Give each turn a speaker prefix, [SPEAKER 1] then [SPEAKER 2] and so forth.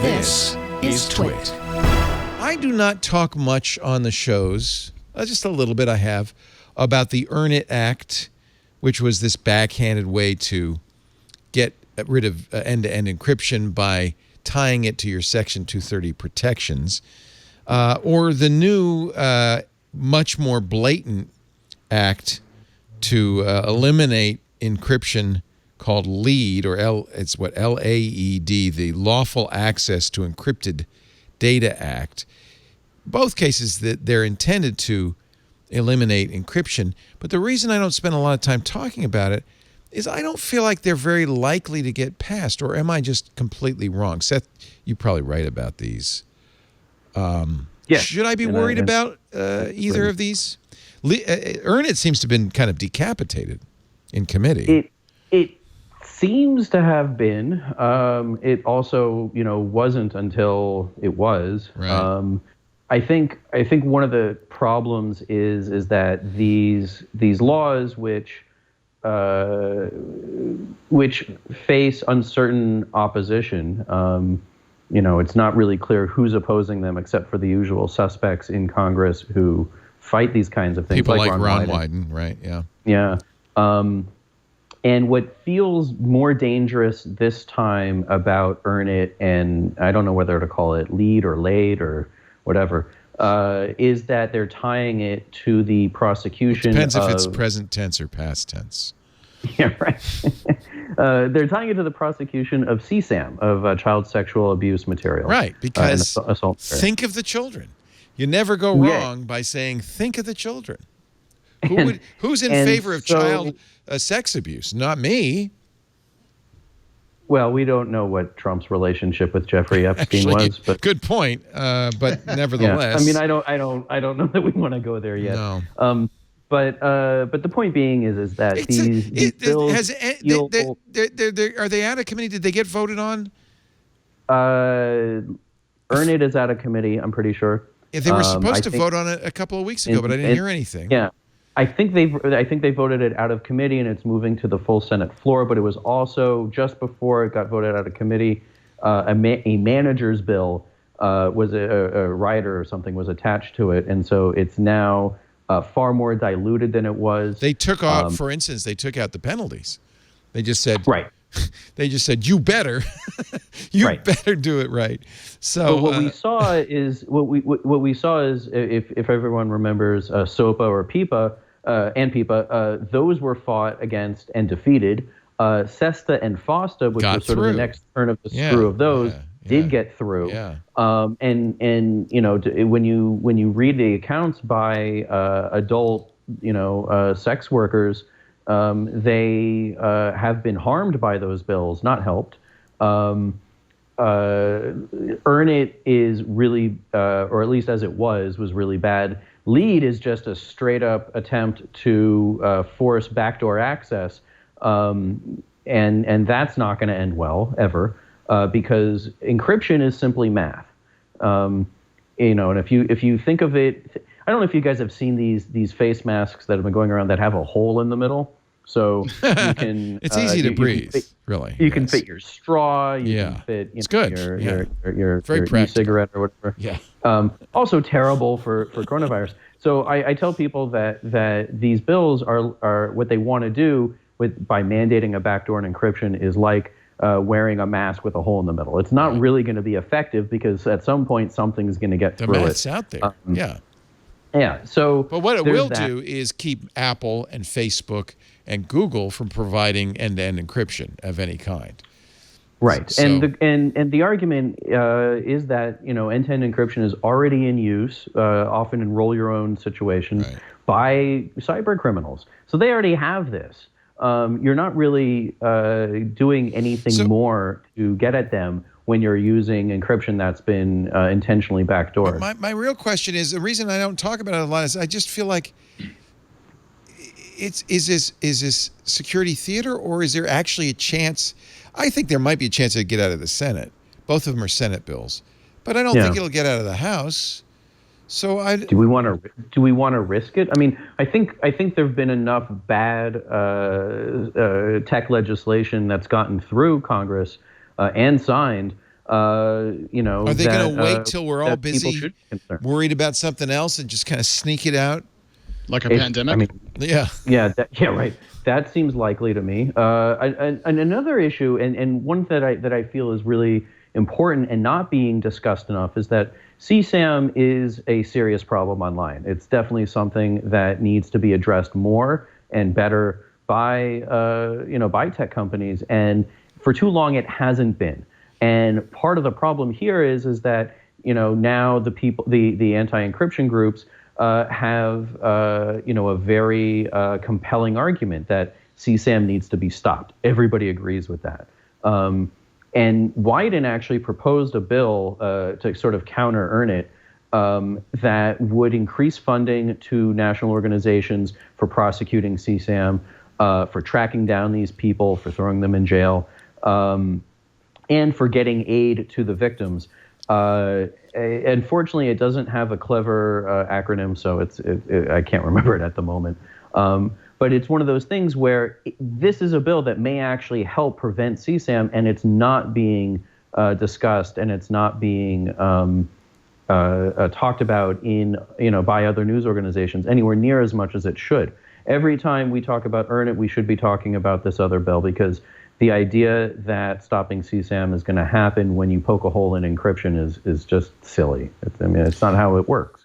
[SPEAKER 1] This is TWiT.
[SPEAKER 2] I do not talk much on the shows, just a little bit I have, about the Earn It Act, which was this backhanded way to get rid of end-to-end encryption by tying it to your Section 230 protections, or the new, much more blatant act to eliminate encryption called LAED, or LAED, the Lawful Access to Encrypted Data Act. Both cases that they're intended to eliminate encryption, but the reason I don't spend a lot of time talking about it is I don't feel like they're very likely to get passed, or am I just completely wrong? Seth, you're probably right about these.
[SPEAKER 1] Yeah.
[SPEAKER 2] Should I be worried about either of these? Earn It seems to have been kind of decapitated in committee.
[SPEAKER 1] It seems to have been. It also, wasn't until it was.
[SPEAKER 2] Right.
[SPEAKER 1] I think one of the problems is that these laws which face uncertain opposition. It's not really clear who's opposing them except for the usual suspects in Congress who fight these kinds of things.
[SPEAKER 2] People like Ron Wyden, right? Yeah.
[SPEAKER 1] Yeah. And what feels more dangerous this time about Earn It, and I don't know whether to call it LAED or LAED or whatever, is that they're tying it to the prosecution.
[SPEAKER 2] It depends if it's present tense or past tense.
[SPEAKER 1] Yeah, right. They're tying it to the prosecution of CSAM, of child sexual abuse material.
[SPEAKER 2] Right, because
[SPEAKER 1] assault.
[SPEAKER 2] Think of the children. You never go wrong by saying, think of the children. Who's in favor of child sex abuse? Not me.
[SPEAKER 1] Well, we don't know what Trump's relationship with Jeffrey Epstein was, but
[SPEAKER 2] good point. But nevertheless,
[SPEAKER 1] I don't know that we want to go there yet.
[SPEAKER 2] No.
[SPEAKER 1] But the point being is that these bills
[SPEAKER 2] are they out of committee? Did they get voted on?
[SPEAKER 1] Earn It is out of committee, I'm pretty sure.
[SPEAKER 2] Yeah, they were supposed to vote on it a couple of weeks ago, but I didn't hear anything.
[SPEAKER 1] Yeah, I think they voted it out of committee, and it's moving to the full Senate floor. But it was also just before it got voted out of committee, a manager's bill was a rider or something was attached to it, and so it's now far more diluted than it was.
[SPEAKER 2] They took out, for instance, the penalties. They just said
[SPEAKER 1] right.
[SPEAKER 2] They just said, you better, better do it right. So
[SPEAKER 1] but what we saw is if everyone remembers SOPA or PIPA and PIPA, those were fought against and defeated. SESTA and FOSTA, which was sort of the next turn of the screw of those, did get through.
[SPEAKER 2] Yeah.
[SPEAKER 1] And when you read the accounts by adult sex workers. They have been harmed by those bills, not helped. Earn It is really, or at least as it was really bad. LAED is just a straight-up attempt to force backdoor access, and that's not going to end well ever, because encryption is simply math. And if you think of it, I don't know if you guys have seen these face masks that have been going around that have a hole in the middle. So you can.
[SPEAKER 2] It's easy to breathe, really.
[SPEAKER 1] You can fit your straw. You can fit
[SPEAKER 2] it's good.
[SPEAKER 1] Your e-cigarette or whatever.
[SPEAKER 2] Yeah.
[SPEAKER 1] Also terrible for coronavirus. So I tell people that these bills are what they want to do by mandating a backdoor and encryption is like wearing a mask with a hole in the middle. It's not really going to be effective because at some point something's going to get through it.
[SPEAKER 2] The math's out there.
[SPEAKER 1] Yeah. So,
[SPEAKER 2] but what it will do is keep Apple and Facebook and Google from providing end-to-end encryption of any kind.
[SPEAKER 1] Right.
[SPEAKER 2] So,
[SPEAKER 1] and the argument is that end-to-end encryption is already in use, often in roll-your-own situations, by cyber criminals. So they already have this. You're not really doing anything more to get at them when you're using encryption that's been intentionally backdoored.
[SPEAKER 2] My real question is, the reason I don't talk about it a lot is I just feel like is this security theater, or is there actually a chance? I think there might be a chance it'd get out of the Senate. Both of them are Senate bills, but I don't think it'll get out of the House. So
[SPEAKER 1] do we want to risk it? I mean, I think there've been enough bad tech legislation that's gotten through Congress and signed
[SPEAKER 2] Are they going to wait till we're all busy, worried about something else, and just kind of sneak it out?
[SPEAKER 3] Like a pandemic?
[SPEAKER 2] I mean, yeah.
[SPEAKER 1] Yeah, right. That seems likely to me. And another issue, and one that I feel is really important and not being discussed enough, is that CSAM is a serious problem online. It's definitely something that needs to be addressed more and better by by tech companies. And for too long, it hasn't been. And part of the problem here is that now the anti-encryption groups have a very compelling argument that CSAM needs to be stopped. Everybody agrees with that. And Wyden actually proposed a bill to sort of counter EarnIt that would increase funding to national organizations for prosecuting CSAM, for tracking down these people, for throwing them in jail, and for getting aid to the victims. Unfortunately, it doesn't have a clever acronym, so I can't remember it at the moment. But it's one of those things where this is a bill that may actually help prevent CSAM, and it's not being discussed, and it's not being talked about by other news organizations anywhere near as much as it should. Every time we talk about EarnIt, we should be talking about this other bill, because the idea that stopping CSAM is going to happen when you poke a hole in encryption is just silly. It's not how it works.